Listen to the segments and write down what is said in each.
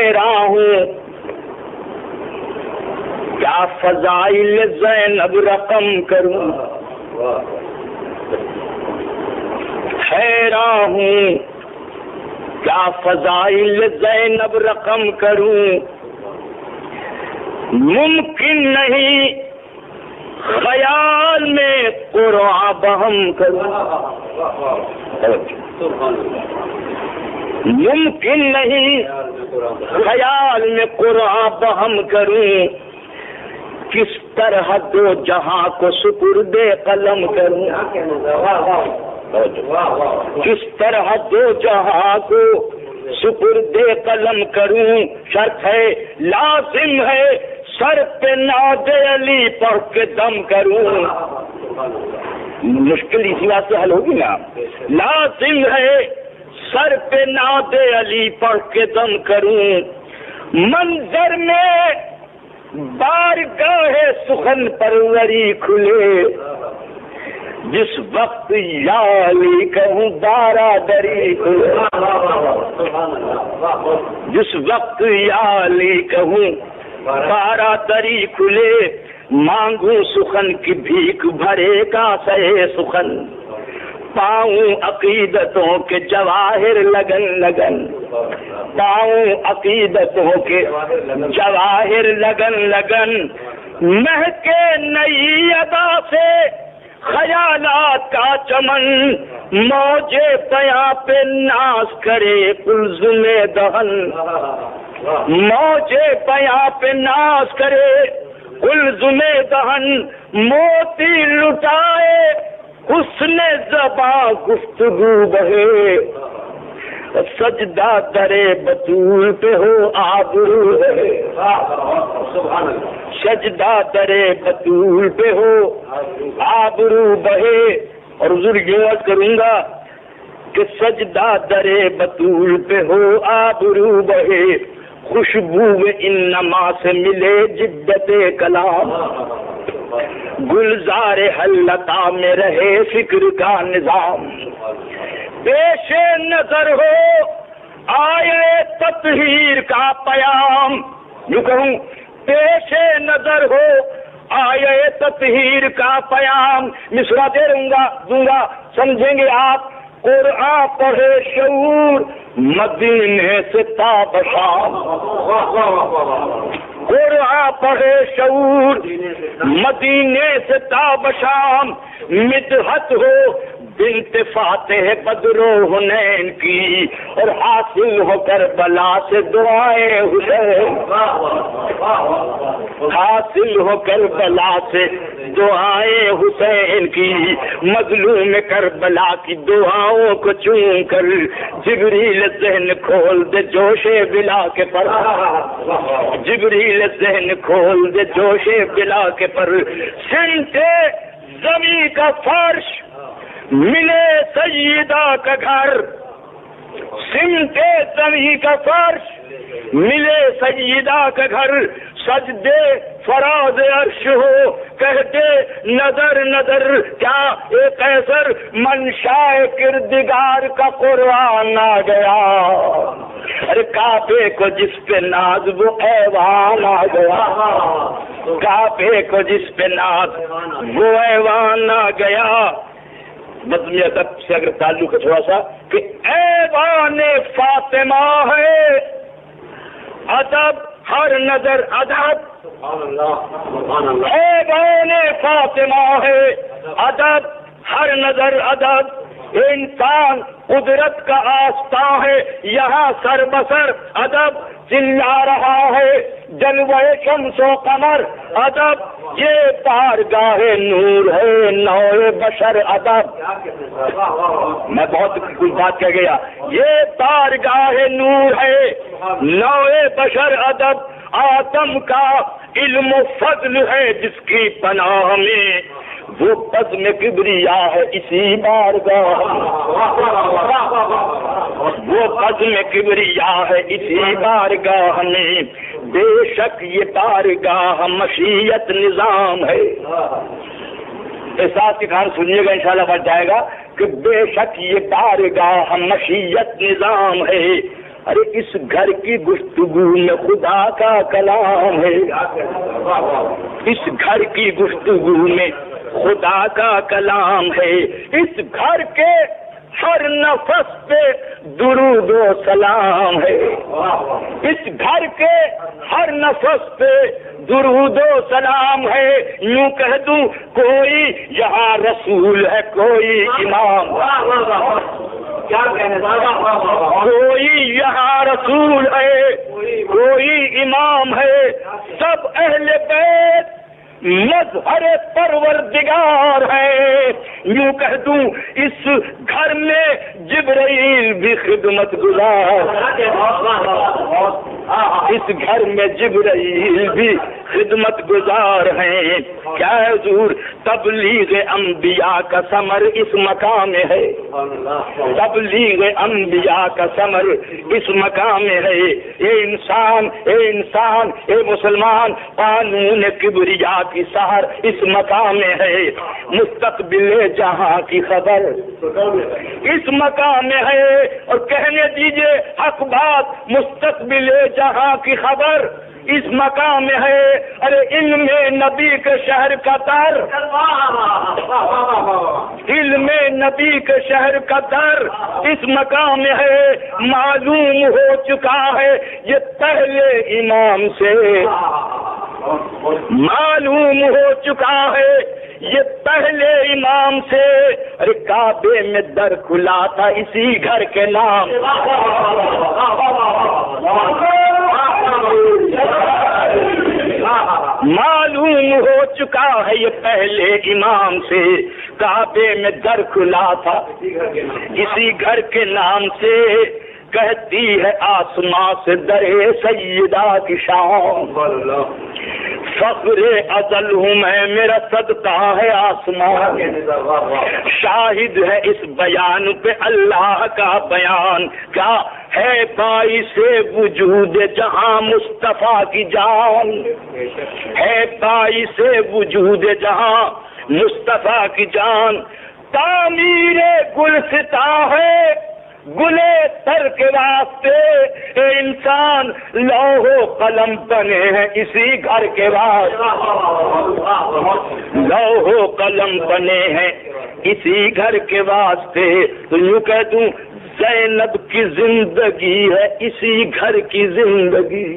حیران ہوں کیا فضائل زینب رقم کروں، حیران ہوں کیا فضائل زینب رقم کروں، ممکن نہیں خیال میں قرآن بہم کروں، ممکن نہیں خیال میں قرآن بہم کروں، کس طرح دو جہاں کو سپرد قلم کروں، کس طرح دو جہاں کو سپرد قلم کروں، شرط ہے لازم ہے سر پہ ناد علی پڑھ کے دم کروں، مشکل اسی بات سے حل ہوگی نا، لازم ہے سر پہ ناد علی پڑھ کے دم کروں، منظر میں بارگاہ سخن پروری کھلے، جس وقت یا علی کہوں برادری کھلے، جس وقت یا علی کہوں برادری کھلے، مانگوں سخن کی بھیک بھرے کا سہے سخن، پاؤں عقیدتوں کے جواہر لگن لگن، پاؤں عقیدتوں کے جواہر لگن لگن، مہکے نئی ادا سے خیالات کا چمن، موجے پیاں پہ ناز کرے کلزم دہن، موجے پیاں پہ ناز کرے کلزم دہن، موتی لٹائے حسن زباں گفتگو بہے، سجدہ درے بطول پہ ہو آبرو ہے، سجدہ درے بطول پہ ہو آبرو بہے، اور حضور یوں عرض کروں گا کہ سجدہ درے بطول پہ ہو آبرو بہے، خوشبو انما سے ملے جدت کلام، گلزار حلتا میں رہے فکر کا نظام، پیش نظر ہو آئے تطہیر کا پیام، یوں کہوں پیش نظر ہو آئے تطہیر کا پیام، مصرع دوں گا سمجھیں گے آپ، قرآن پڑھے شعور مدینے سے تاب شام، قرآن پڑھے شعور مدینے سے تاب شام، مدحت ہو بنت فاتح بدر و حنین کی، اور حاصل ہو کر بلا سے دعائیں حسین، حاصل ہو کر بلا سے دعائیں حسین کی، مظلوم کربلا کی دعاؤں کو چون کر جبریل ذہن کھول دے جوش بلا کے پر، جبریل ذہن کھول دے جوش بلا کے پر، سمتے زمین کا فرش ملے سیدہ کا گھر، سمتے زمین کا فرش ملے سیدہ کا گھر، سجدے فراز عرش ہو کہتے نظر نظر، کیا ایک قیصر منشاء کردگار کا قرآن آ گیا، ارے کعبے کو جس پہ ناز وہ ایوان آ گیا، کعبے کو جس پہ ناز وہ ایوان آ گیا، مضمون ادب سے اگر تعلق ہے تھوڑا سا کہ ایوان فاطمہ ہے، ادب ہر نظر ادب، ایوان فاطمہ ہے ادب ہر نظر ادب، انسان قدرت کا آستان ہے، یہاں سر بسر ادب چلا رہا ہے، جلوہ شمس و قمر ادب، یہ بارگاہ نور ہے نوع بشر ادب، میں بہت کچھ بات کہہ گیا، یہ بارگاہ نور ہے نوع بشر ادب، آدم کا علم و فضل ہے جس کی پناہ میں، وہ بزم کبریا ہے اسی بارگاہ، وہ بزم کبریا ہے اسی بارگاہ میں، بے شک یہ بارگاہ مشیت نظام ہے، احساس کے کان سنیے گا انشاءاللہ بڑھ جائے گا کہ بے شک یہ بارگاہ مشیت نظام ہے، ارے اس گھر کی گفتگو میں خدا کا کلام ہے، اس گھر کی گفتگو میں خدا کا کلام ہے، اس گھر کے ہر نفس پہ درود و سلام ہے، اس گھر کے ہر نفس پہ درود و سلام ہے۔ یوں کہہ دوں کوئی یہاں رسول ہے، کوئی امام، کوئی یہاں رسول ہے، کوئی امام ہے، سب اہل بیت مظہر پروردگار ہے۔ یوں کہہ دوں اس گھر میں جبرائیل بھی خدمت گزار، اس گھر میں جبرائیل بھی خدمت گزار ہیں۔ کیا حضور تبلیغ انبیاء کا ثمر اس مقام میں ہے، تبلیغ انبیاء کا ثمر اس مقام میں ہے۔ اے انسان، اے انسان، اے مسلمان، قانون کبریا کی سحر اس مقام میں ہے، مستقبل جہاں کی خبر اس مقام میں ہے۔ اور کہنے دیجئے حق بات، مستقبل جہاں کی خبر اس مقام میں ہے۔ ارے علم نبی کے شہر کا در، علم نبی کے شہر کا در اس مقام میں ہے۔ معلوم ہو چکا ہے یہ پہلے امام سے، معلوم ہو چکا ہے یہ پہلے امام سے۔ ارے کعبے میں در کھلا تھا اسی گھر کے نام، معلوم ہو چکا ہے یہ پہلے امام سے۔ کعبے میں در کھلا تھا اسی گھر کے نام سے۔ کہتی ہے آسماں سے در سیدہ کی شام، فخر ازل ہوں میں، میرا صدقہ ہے آسمان، شاہد ہے اس بیان پہ اللہ کا بیان۔ کیا ہے باعث وجود جہاں مصطفیٰ کی جان، ہے باعث وجود جہاں مصطفیٰ کی جان۔ تعمیر گلستاں ہے گلے تر کے واسطے، اے انسان لوح و قلم بنے ہیں اسی گھر کے واسطے، لوح و قلم بنے ہیں اسی گھر کے واسطے۔ تو یوں کہہ دوں زینب کی زندگی ہے اسی گھر کی زندگی،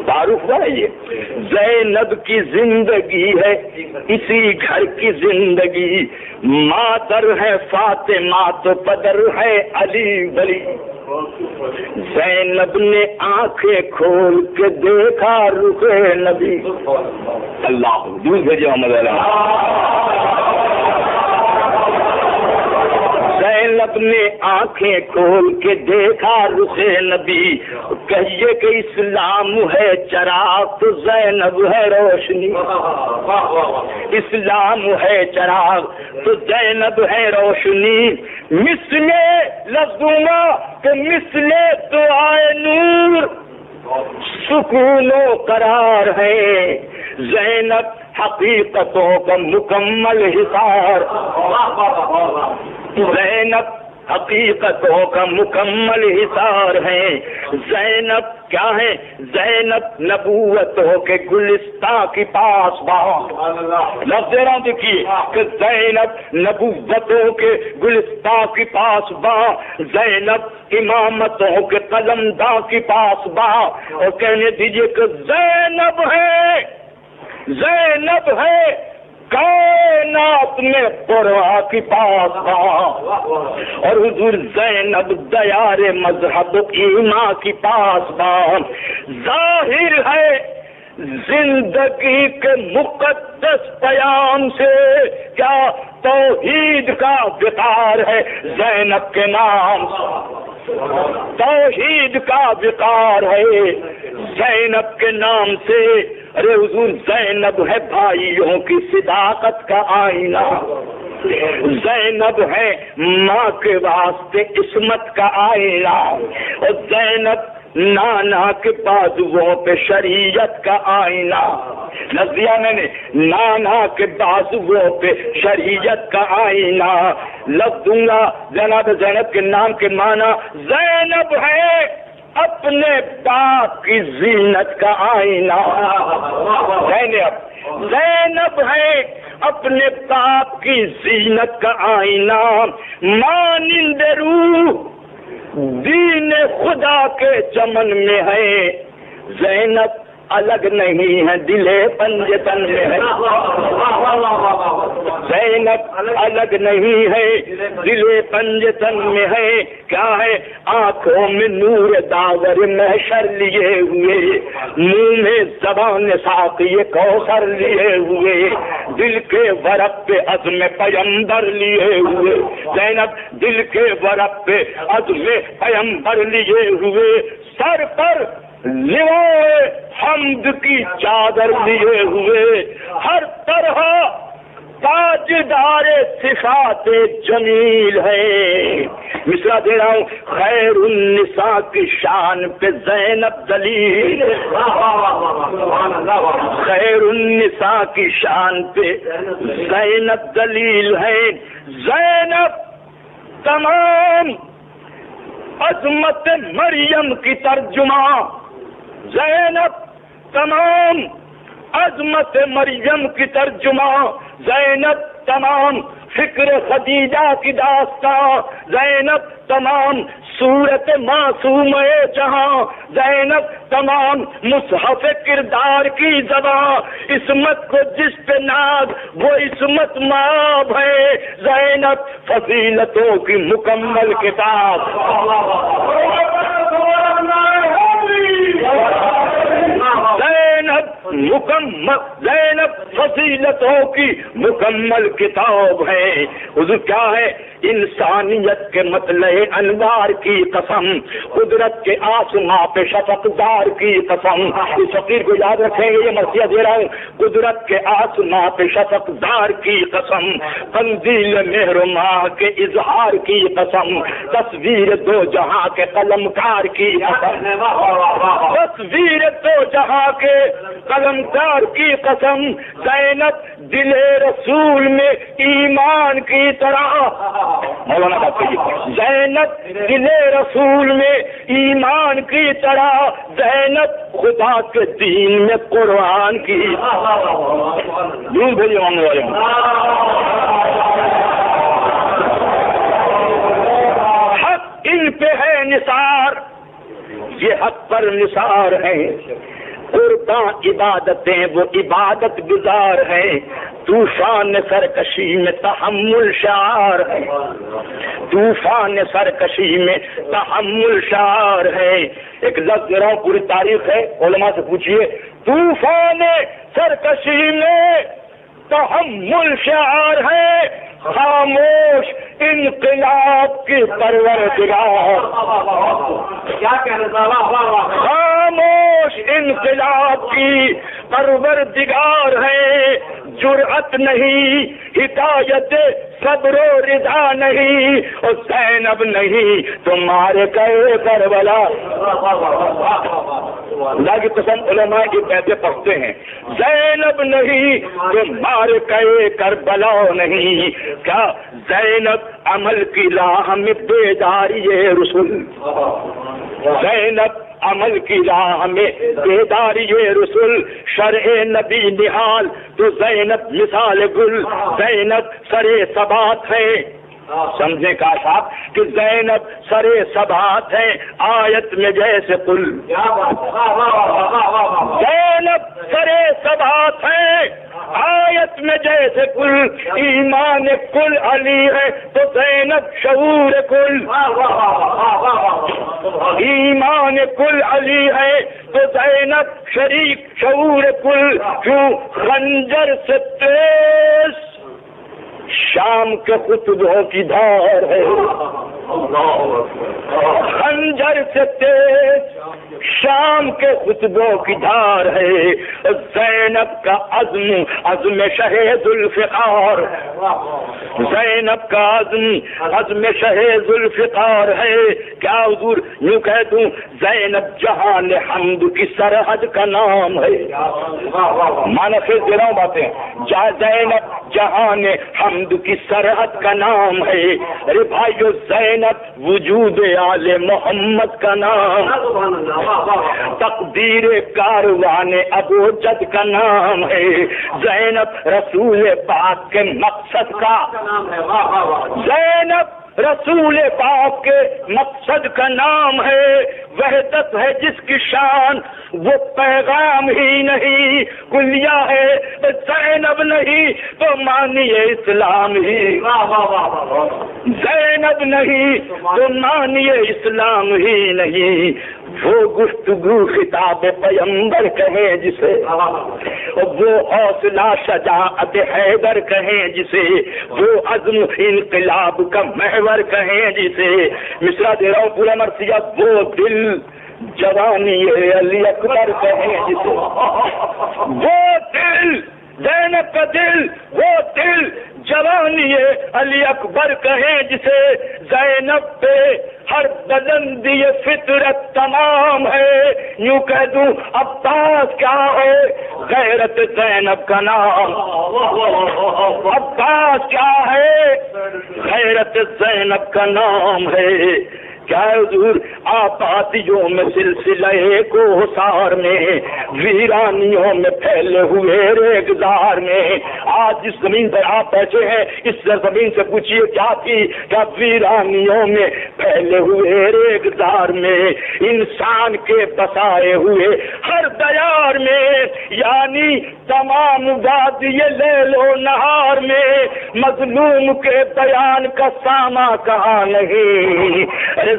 تعارف ہوا ہے یہ، زینب کی زندگی ہے اسی گھر کی زندگی۔ مادر ہے فاطمہ تو پدر ہے علی ولی، زینب نے آنکھیں کھول کے دیکھا رخ نبی، اللہ دور بھیجو محمد زینب نے آنکھیں کھول کے دیکھا رخ نبی۔ کہیے کہ اسلام ہے چراغ تو زینب ہے روشنی، اسلام ہے چراغ تو زینب ہے روشنی۔ مثل لزوما کہ مثل دعائے نور سکون و قرار ہے، زینب حقیقتوں کا مکمل حصار، زینب حقیقتوں کا مکمل حصار ہے۔ زینب کیا ہے؟ زینب نبوتوں کے گلستاں کی پاس باں، لفظ دیکھیے کہ زینب نبوتوں کے گلستاں کی پاس باں، زینب امامتوں کے قلمداں کی پاس باں۔ اور کہنے دیجئے کہ زینب ہے، زینب ہے کائنات میں قرآن کی پاس باں، اور حضور زینب دیار مذہب ایمان کی پاس باں۔ ظاہر ہے زندگی کے مقدس پیام سے، کیا توحید کا وقار ہے زینب کے نام، توحید کا وقار ہے زینب کے نام سے۔ ارے حضور زینب ہے بھائیوں کی صداقت کا آئینہ، زینب ہے ماں کے واسطے عصمت کا آئینہ، اور زینب نانا کے بازوؤں پہ شریعت کا آئینہ، لفظ دیا میں نے، نانا کے بازوؤں پہ شریعت کا آئینہ. لفظ دوں گا جناب زینب کے نام کے معنی زینب ہے اپنے باپ کی زینت کا آئینہ. زینب ہے اپنے باپ کی زینت کا آئینہ. مانند روح دین خدا کے چمن میں ہے، زینب الگ نہیں ہے دل پنجتن میں ہے. زینب الگ نہیں ہے دل پنجتن میں ہے. کیا ہے؟ آنکھوں میں نور داور محشر لیے ہوئے، منہ میں زبان ساقی کوثر لیے ہوئے، دل کے ورق پہ عزم پیمبر لیے ہوئے. زینب دل کے ورق پہ عزم پیمبر لیے ہوئے، سر پر لوائے حمد کی چادر لیے ہوئے، ہر طرح تاجدار صفات جمیل ہے. مصرع دے رہا ہوں، خیر النساء کی شان پہ زینب دلیل، خیر النساء کی شان پہ زینب دلیل ہے. زینب تمام عظمت مریم کی ترجمہ، زینب تمام عظمت مریم کی ترجمہ، زینب تمام فکر خدیجہ کی داستان، زینب تمام صورت معصوم جہاں، زینب تمام مصحف کردار کی زبان، عصمت کو جس پہ ناز وہ عصمت مآب ہے. زینب فضیلتوں کی مکمل کتاب، زینب فضیلتوں کی مکمل کتاب ہے. حضور کیا ہے؟ انسانیت کے مطلع انوار کی قسم، قدرت کے آسماں پہ شفقدار کی قسم. اس فقیر کو یاد رکھیں گے، یہ مرثیہ دے رہا ہوں. قدرت کے آسماں پہ شفقدار کی قسم، قندیل مہر ماہ کے اظہار کی قسم، تصویر دو جہاں کے قلمکار کی قسم، تصویر دو جہاں کے قلمکار کی قسم. زینب دل رسول میں ایمان کی طرح، مولانا بات کہیے، زینب دل رسول میں ایمان کی طرح، زینب خدا کے دین میں قرآن کی. یوں بھیجے مانگنے والے حق ان پہ ہے نثار، یہ حق پر نثار ہے. قرباں عبادتیں وہ عبادت گزار ہے، طوفان سرکشی میں تحمل شعار ہے، طوفان سرکشی میں تحمل شعار ہے. ایک لفظ دے رہا ہوں، پوری تاریخ ہے، علماء سے پوچھئے. طوفان سرکشی میں تحمل شعار ہے، خاموش انقلاب کی پروردگار، خاموش انقلاب کی پروردگار ہے. جرأت نہیں، ہدایت صبر و رضا نہیں، اور زینب نہیں تمہارے کہے کربلا. اللہ کی قسم علماء کی بیتیں پڑھتے ہیں، زینب نہیں تمہارے کہے کربلا نہیں. کیا زینب عمل کی راہ میں بیداری رسول، زینب عمل کی راہ میں بیداری رسول، شرع نبی نحال تو زینب مثال گل، زینب سرے ثبات ہے. سمجھے کا صاحب کہ زینب سرے ثبات ہے، آیت میں جیسے قل، زینب سرے ثبات ہے آیت میں جیسے قل. ایمان کل علی ہے تو زینب شعور کل، ایمان کل علی ہے تو زینب شریک شعور کل. کیوں خنجر سے تیز شام کے خطبوں کی دھار ہے، خنجر سے تیز شام شام کے خطبوں کی دھار ہے، زینب کا عزم شہ ذوالفقار، زینب کا عزم شہ ذوالفقار ہے۔ کیا حضور یوں کہہ دوں زینب جہان حمد کی سرحد کا نام ہے، مانا پھر دے رہا ہوں باتیں، زینب جہان حمد کی سرحد کا نام ہے۔ ارے بھائیو زینب وجود آل محمد کا نام، تقدیر کاروان ابو جد کا نام ہے، زینب رسول پاک کے مقصد کا، زینب رسول پاک کے مقصد کا نام ہے، وحدت ہے جس کی شان وہ پیغام ہی نہیں، کلیہ ہے زینب نہیں تو مانیے اسلام ہی، زینب نہیں تو مانیے اسلام ہی نہیں۔ وہ گفتگو خطاب پیمبر کہیں جسے، وہ حوصلہ شجاعت حیدر کہیں جسے، وہ عزم انقلاب کا محور کہیں جسے، مصرع دے رہا ہوں پورا مرثیہ، وہ دل جوانی علی اکبر کہیں جسے، وہ دل زینب کا دل، وہ دل جوانی علی اکبر کہیں جسے، زینب پہ ہر بلندی فطرت تمام ہے، یوں کہہ دوں عباس کیا ہے غیرت زینب کا نام، عباس کیا ہے غیرت زینب کا نام ہے۔ کیا حضور آبادیوں میں سلسلہ کو حصار میں، ویرانیوں میں پھیلے ہوئے ریگزار میں، آج جس زمین پر آپ بیٹھے ہیں اس زمین سے پوچھئے کیا تھی، کیا ویرانیوں میں پھیلے ہوئے ریگزار میں، انسان کے بسائے ہوئے ہر دیار میں، یعنی تمام وادی لیل و نہار میں، مظلوم کے بیان کا ساما کہاں نہیں،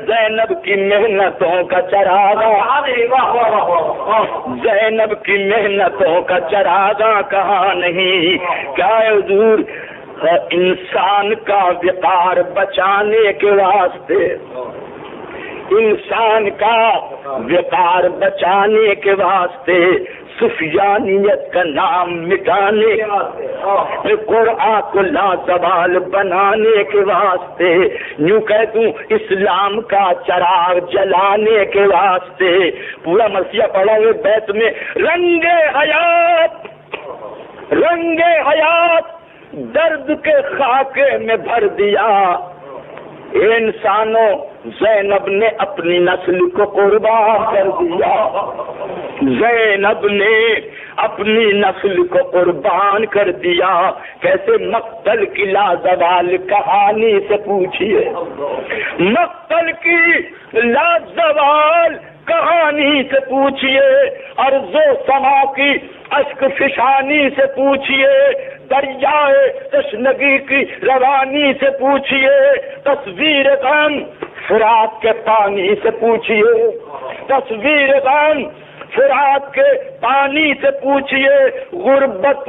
زینب کی محنتوں کا چراغا، زینب کی محنتوں کا چراغا کہاں نہیں۔ کیا حضور انسان کا وقار بچانے کے واسطے، انسان کا وقار بچانے کے واسطے، سفیانیت کا نام مٹانے کے واسطے، قرآن کو لازوال بنانے کے واسطے، یوں کہہ دوں اسلام کا چراغ جلانے کے واسطے، پورا مرثیہ پڑھا ہوئے بیت میں، رنگ حیات، رنگ حیات درد کے خاکے میں بھر دیا، اے انسانوں زینب نے اپنی نسل کو قربان کر دیا، زینب نے اپنی نسل کو قربان کر دیا۔ کیسے مقتل کی لازوال کہانی سے پوچھئے، مقتل کی لازوال کہانی سے پوچھئے، ارض و سما کی اشک فشانی سے پوچھئے، دریائے تشنگی کی روانی سے پوچھئے، تصویر غم فرات کے پانی سے پوچھئے، تصویر غم فرات کے پانی سے پوچھئے، غربت